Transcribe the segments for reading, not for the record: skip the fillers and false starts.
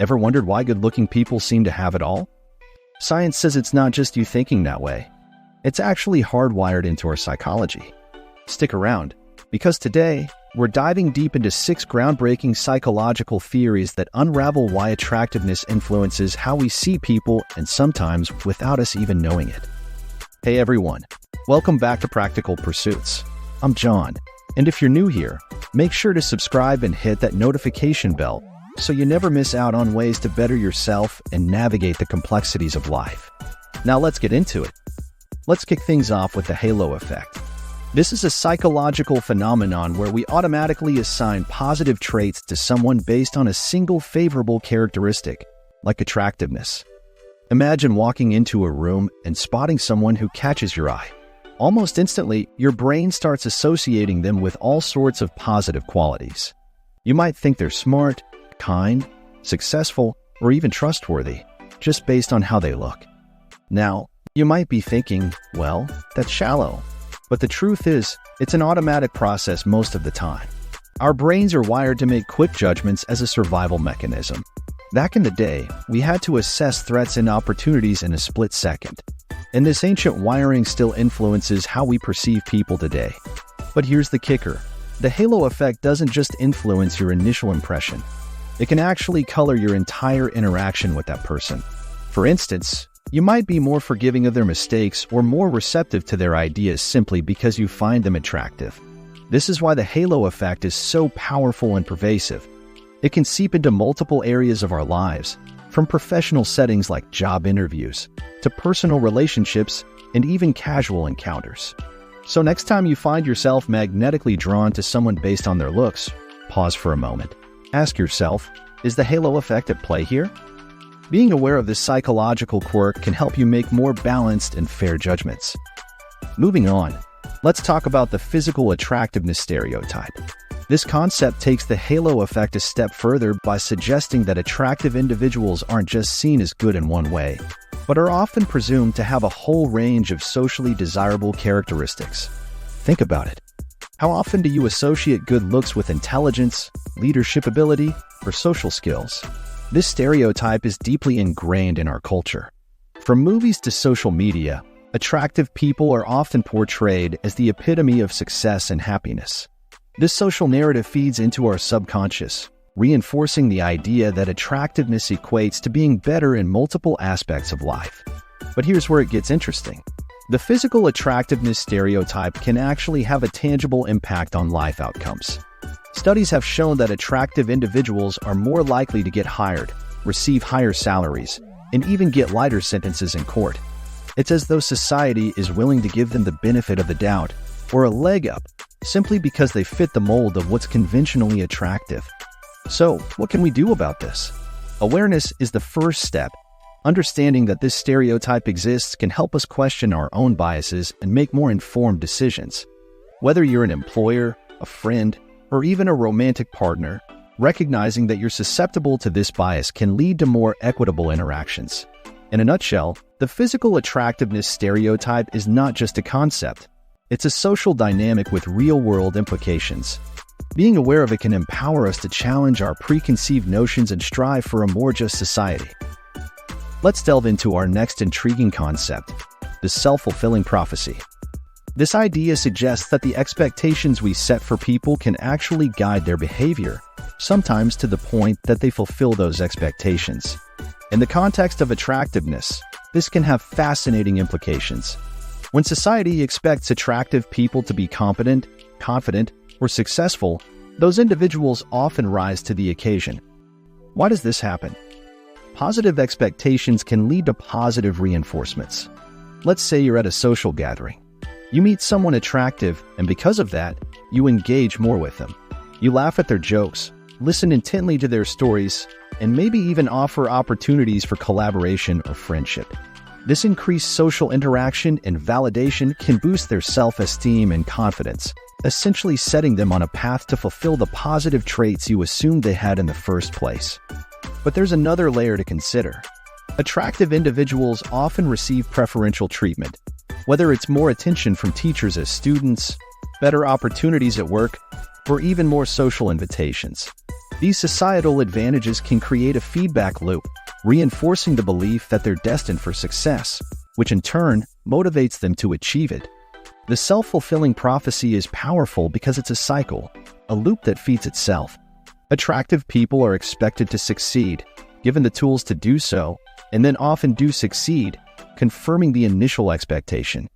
Ever wondered why good-looking people seem to have it all? Science says it's not just you thinking that way. It's actually hardwired into our psychology. Stick around, because today, we're diving deep into 6 groundbreaking psychological theories that unravel why attractiveness influences how we see people and sometimes without us even knowing it. Hey everyone, welcome back to Practical Pursuits. I'm John, and if you're new here, make sure to subscribe and hit that notification bell so you never miss out on ways to better yourself and navigate the complexities of life. Now let's get into it. Let's kick things off with the halo effect. This is a psychological phenomenon where we automatically assign positive traits to someone based on a single favorable characteristic, like attractiveness. Imagine walking into a room and spotting someone who catches your eye. Almost instantly, your brain starts associating them with all sorts of positive qualities. You might think they're smart, kind, successful, or even trustworthy, just based on how they look. Now, you might be thinking, well, that's shallow. But the truth is, it's an automatic process most of the time. Our brains are wired to make quick judgments as a survival mechanism. Back in the day, we had to assess threats and opportunities in a split second. And this ancient wiring still influences how we perceive people today. But here's the kicker. The halo effect doesn't just influence your initial impression. It can actually color your entire interaction with that person. For instance, you might be more forgiving of their mistakes or more receptive to their ideas simply because you find them attractive. This is why the halo effect is so powerful and pervasive. It can seep into multiple areas of our lives, from professional settings like job interviews, to personal relationships, and even casual encounters. So next time you find yourself magnetically drawn to someone based on their looks, pause for a moment. Ask yourself, is the halo effect at play here? Being aware of this psychological quirk can help you make more balanced and fair judgments. Moving on, let's talk about the physical attractiveness stereotype. This concept takes the halo effect a step further by suggesting that attractive individuals aren't just seen as good in one way, but are often presumed to have a whole range of socially desirable characteristics. Think about it. How often do you associate good looks with intelligence, leadership ability, or social skills? This stereotype is deeply ingrained in our culture. From movies to social media, attractive people are often portrayed as the epitome of success and happiness. This social narrative feeds into our subconscious, reinforcing the idea that attractiveness equates to being better in multiple aspects of life. But here's where it gets interesting. The physical attractiveness stereotype can actually have a tangible impact on life outcomes. Studies have shown that attractive individuals are more likely to get hired, receive higher salaries, and even get lighter sentences in court. It's as though society is willing to give them the benefit of the doubt, or a leg up, simply because they fit the mold of what's conventionally attractive. So, what can we do about this? Awareness is the first step. Understanding that this stereotype exists can help us question our own biases and make more informed decisions. Whether you're an employer, a friend, or even a romantic partner, recognizing that you're susceptible to this bias can lead to more equitable interactions. In a nutshell, the physical attractiveness stereotype is not just a concept. It's a social dynamic with real-world implications. Being aware of it can empower us to challenge our preconceived notions and strive for a more just society. Let's delve into our next intriguing concept, the self-fulfilling prophecy. This idea suggests that the expectations we set for people can actually guide their behavior, sometimes to the point that they fulfill those expectations. In the context of attractiveness, this can have fascinating implications. When society expects attractive people to be competent, confident, or successful, those individuals often rise to the occasion. Why does this happen? Positive expectations can lead to positive reinforcements. Let's say you're at a social gathering. You meet someone attractive, and because of that, you engage more with them. You laugh at their jokes, listen intently to their stories, and maybe even offer opportunities for collaboration or friendship. This increased social interaction and validation can boost their self-esteem and confidence, essentially setting them on a path to fulfill the positive traits you assumed they had in the first place. But there's another layer to consider. Attractive individuals often receive preferential treatment, whether it's more attention from teachers as students, better opportunities at work, or even more social invitations. These societal advantages can create a feedback loop, reinforcing the belief that they're destined for success, which in turn motivates them to achieve it. The self-fulfilling prophecy is powerful because it's a cycle, a loop that feeds itself. Attractive people are expected to succeed, given the tools to do so, and then often do succeed, confirming the initial expectation.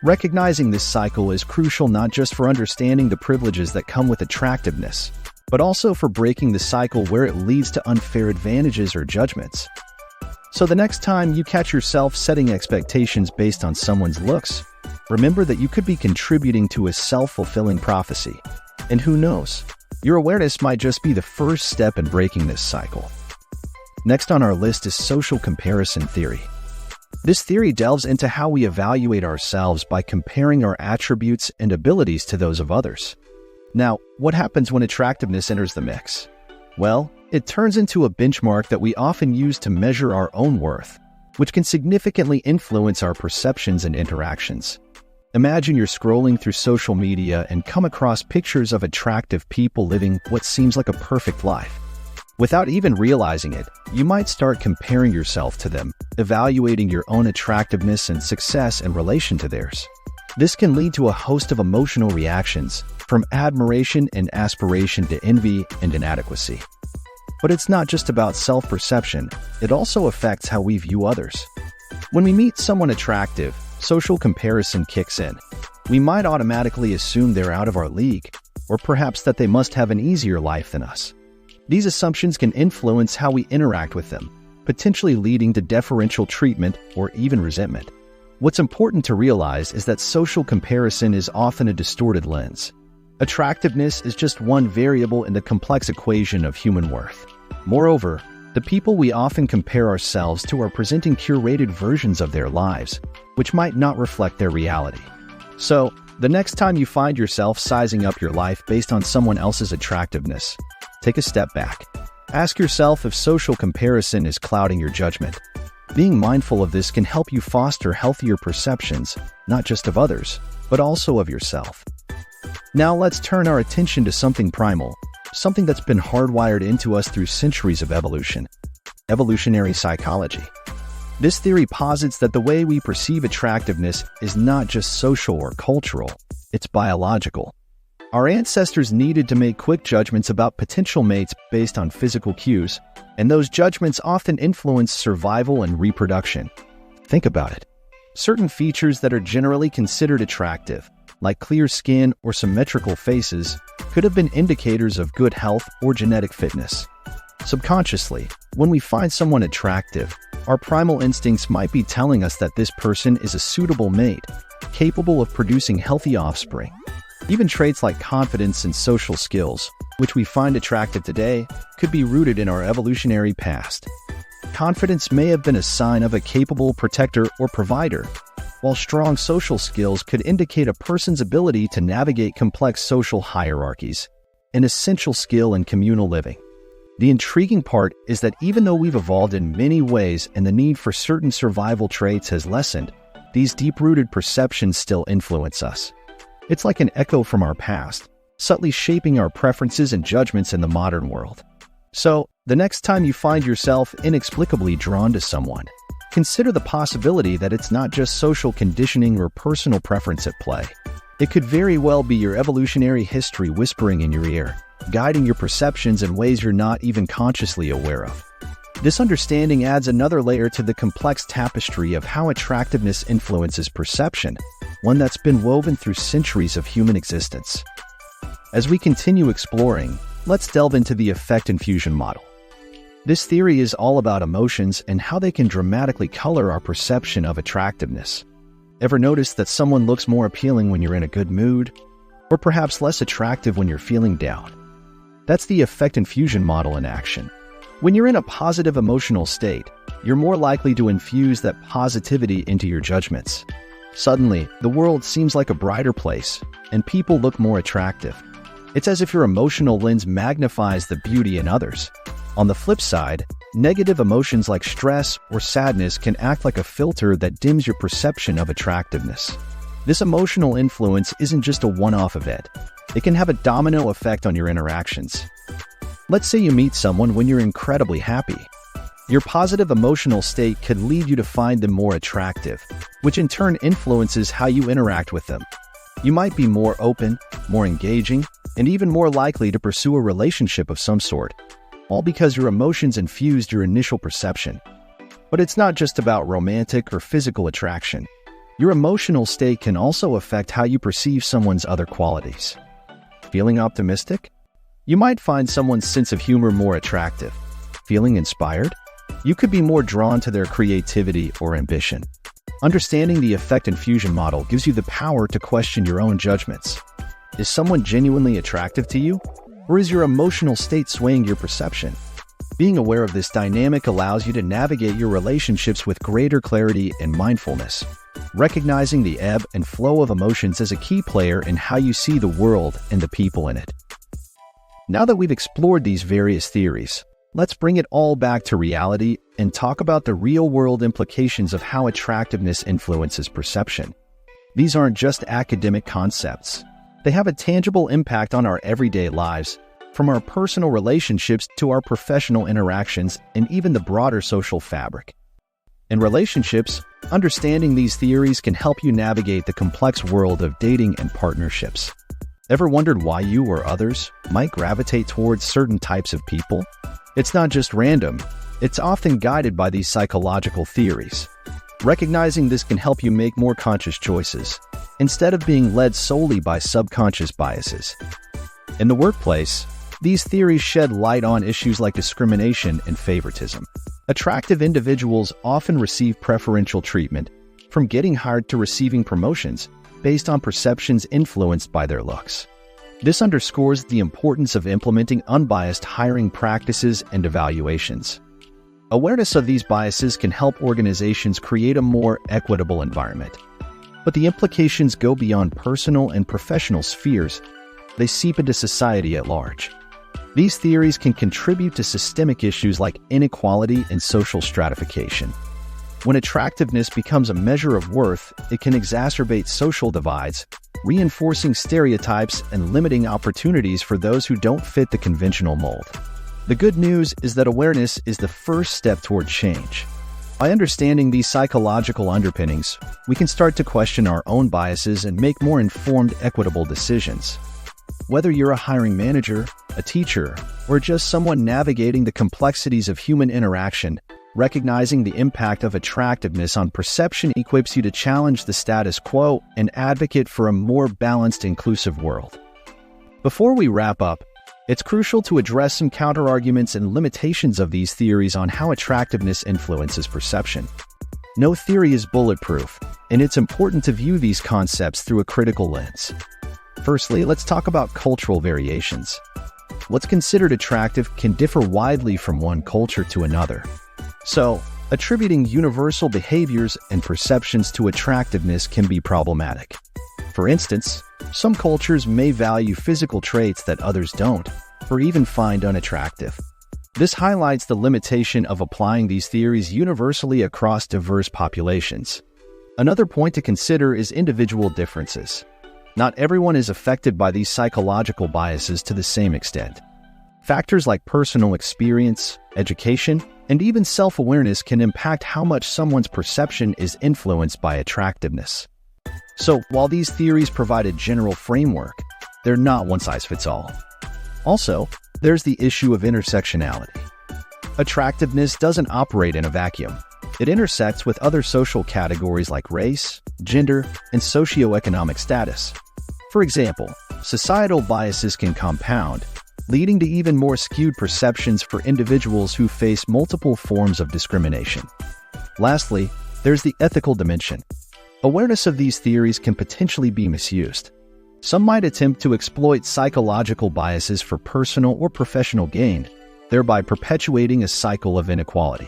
Recognizing this cycle is crucial not just for understanding the privileges that come with attractiveness, but also for breaking the cycle where it leads to unfair advantages or judgments. So the next time you catch yourself setting expectations based on someone's looks, remember that you could be contributing to a self-fulfilling prophecy. And who knows, your awareness might just be the first step in breaking this cycle. Next on our list is social comparison theory. This theory delves into how we evaluate ourselves by comparing our attributes and abilities to those of others. Now, what happens when attractiveness enters the mix? Well, it turns into a benchmark that we often use to measure our own worth, which can significantly influence our perceptions and interactions. Imagine you're scrolling through social media and come across pictures of attractive people living what seems like a perfect life. Without even realizing it, you might start comparing yourself to them, evaluating your own attractiveness and success in relation to theirs. This can lead to a host of emotional reactions, from admiration and aspiration to envy and inadequacy. But it's not just about self-perception, it also affects how we view others. When we meet someone attractive, social comparison kicks in. We might automatically assume they're out of our league, or perhaps that they must have an easier life than us. These assumptions can influence how we interact with them, potentially leading to deferential treatment or even resentment. What's important to realize is that social comparison is often a distorted lens. Attractiveness is just one variable in the complex equation of human worth. Moreover, the people we often compare ourselves to are presenting curated versions of their lives, which might not reflect their reality. So, the next time you find yourself sizing up your life based on someone else's attractiveness, take a step back. Ask yourself if social comparison is clouding your judgment. Being mindful of this can help you foster healthier perceptions, not just of others, but also of yourself. Now let's turn our attention to something primal, something that's been hardwired into us through centuries of evolution: evolutionary psychology. This theory posits that the way we perceive attractiveness is not just social or cultural, it's biological. Our ancestors needed to make quick judgments about potential mates based on physical cues, and those judgments often influence survival and reproduction. Think about it. Certain features that are generally considered attractive, like clear skin or symmetrical faces, could have been indicators of good health or genetic fitness. Subconsciously, when we find someone attractive, our primal instincts might be telling us that this person is a suitable mate, capable of producing healthy offspring. Even traits like confidence and social skills, which we find attractive today, could be rooted in our evolutionary past. Confidence may have been a sign of a capable protector or provider, while strong social skills could indicate a person's ability to navigate complex social hierarchies, an essential skill in communal living. The intriguing part is that even though we've evolved in many ways and the need for certain survival traits has lessened, these deep-rooted perceptions still influence us. It's like an echo from our past, subtly shaping our preferences and judgments in the modern world. So, the next time you find yourself inexplicably drawn to someone, consider the possibility that it's not just social conditioning or personal preference at play. It could very well be your evolutionary history whispering in your ear, guiding your perceptions in ways you're not even consciously aware of. This understanding adds another layer to the complex tapestry of how attractiveness influences perception, one that's been woven through centuries of human existence. As we continue exploring, let's delve into the affect infusion model. This theory is all about emotions and how they can dramatically color our perception of attractiveness. Ever notice that someone looks more appealing when you're in a good mood, or perhaps less attractive when you're feeling down? That's the affect infusion model in action. When you're in a positive emotional state, you're more likely to infuse that positivity into your judgments. Suddenly, the world seems like a brighter place, and people look more attractive. It's as if your emotional lens magnifies the beauty in others. On the flip side, negative emotions like stress or sadness can act like a filter that dims your perception of attractiveness. This emotional influence isn't just a one-off event. It can have a domino effect on your interactions. Let's say you meet someone when you're incredibly happy. Your positive emotional state could lead you to find them more attractive, which in turn influences how you interact with them. You might be more open, more engaging, and even more likely to pursue a relationship of some sort, all because your emotions infused your initial perception. But it's not just about romantic or physical attraction. Your emotional state can also affect how you perceive someone's other qualities. Feeling optimistic? You might find someone's sense of humor more attractive. Feeling inspired? You could be more drawn to their creativity or ambition. Understanding the affect infusion model gives you the power to question your own judgments. Is someone genuinely attractive to you? Or is your emotional state swaying your perception? Being aware of this dynamic allows you to navigate your relationships with greater clarity and mindfulness. Recognizing the ebb and flow of emotions is a key player in how you see the world and the people in it. Now that we've explored these various theories, let's bring it all back to reality and talk about the real-world implications of how attractiveness influences perception. These aren't just academic concepts. They have a tangible impact on our everyday lives, from our personal relationships to our professional interactions and even the broader social fabric. In relationships, understanding these theories can help you navigate the complex world of dating and partnerships. Ever wondered why you or others might gravitate towards certain types of people? It's not just random. It's often guided by these psychological theories. Recognizing this can help you make more conscious choices, instead of being led solely by subconscious biases. In the workplace, these theories shed light on issues like discrimination and favoritism. Attractive individuals often receive preferential treatment, from getting hired to receiving promotions, based on perceptions influenced by their looks. This underscores the importance of implementing unbiased hiring practices and evaluations. Awareness of these biases can help organizations create a more equitable environment. But the implications go beyond personal and professional spheres. They seep into society at large. These theories can contribute to systemic issues like inequality and social stratification. When attractiveness becomes a measure of worth, it can exacerbate social divides, reinforcing stereotypes and limiting opportunities for those who don't fit the conventional mold. The good news is that awareness is the first step toward change. By understanding these psychological underpinnings, we can start to question our own biases and make more informed, equitable decisions. Whether you're a hiring manager, a teacher, or just someone navigating the complexities of human interaction, recognizing the impact of attractiveness on perception equips you to challenge the status quo and advocate for a more balanced, inclusive world. Before we wrap up, it's crucial to address some counterarguments and limitations of these theories on how attractiveness influences perception. No theory is bulletproof, and it's important to view these concepts through a critical lens. Firstly, let's talk about cultural variations. What's considered attractive can differ widely from one culture to another. So, attributing universal behaviors and perceptions to attractiveness can be problematic. For instance, some cultures may value physical traits that others don't, or even find unattractive. This highlights the limitation of applying these theories universally across diverse populations. Another point to consider is individual differences. Not everyone is affected by these psychological biases to the same extent. Factors like personal experience, education, and even self-awareness can impact how much someone's perception is influenced by attractiveness. So, while these theories provide a general framework, they're not one-size-fits-all. Also, there's the issue of intersectionality. Attractiveness doesn't operate in a vacuum. It intersects with other social categories like race, gender, and socioeconomic status. For example, societal biases can compound, leading to even more skewed perceptions for individuals who face multiple forms of discrimination. Lastly, there's the ethical dimension. Awareness of these theories can potentially be misused. Some might attempt to exploit psychological biases for personal or professional gain, thereby perpetuating a cycle of inequality.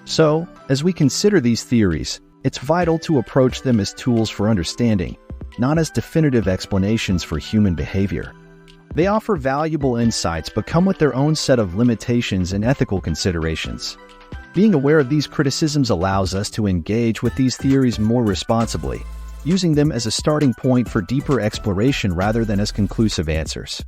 So, as we consider these theories, it's vital to approach them as tools for understanding, not as definitive explanations for human behavior. They offer valuable insights but come with their own set of limitations and ethical considerations. Being aware of these criticisms allows us to engage with these theories more responsibly, using them as a starting point for deeper exploration rather than as conclusive answers.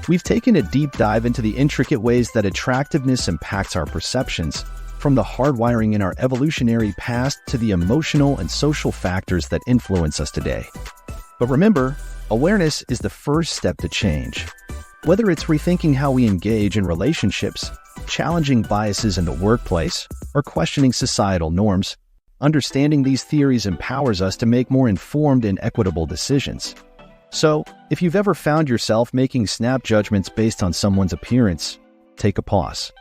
We've taken a deep dive into the intricate ways that attractiveness impacts our perceptions, from the hardwiring in our evolutionary past to the emotional and social factors that influence us today. But remember, awareness is the first step to change. Whether it's rethinking how we engage in relationships, challenging biases in the workplace, or questioning societal norms, understanding these theories empowers us to make more informed and equitable decisions. So, if you've ever found yourself making snap judgments based on someone's appearance, take a pause.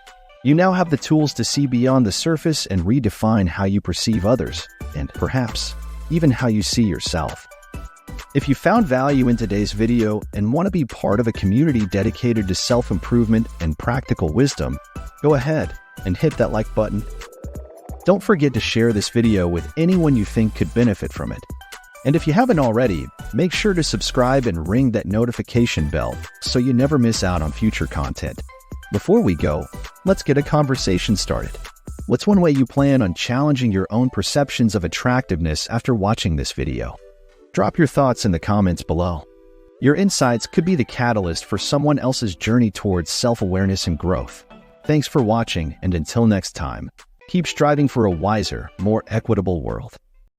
You now have the tools to see beyond the surface and redefine how you perceive others, and perhaps even how you see yourself. If you found value in today's video and want to be part of a community dedicated to self-improvement and practical wisdom, go ahead and hit that like button. Don't forget to share this video with anyone you think could benefit from it. And if you haven't already, make sure to subscribe and ring that notification bell so you never miss out on future content. Before we go, let's get a conversation started. What's one way you plan on challenging your own perceptions of attractiveness after watching this video? Drop your thoughts in the comments below. Your insights could be the catalyst for someone else's journey towards self-awareness and growth. Thanks for watching, and until next time, keep striving for a wiser, more equitable world.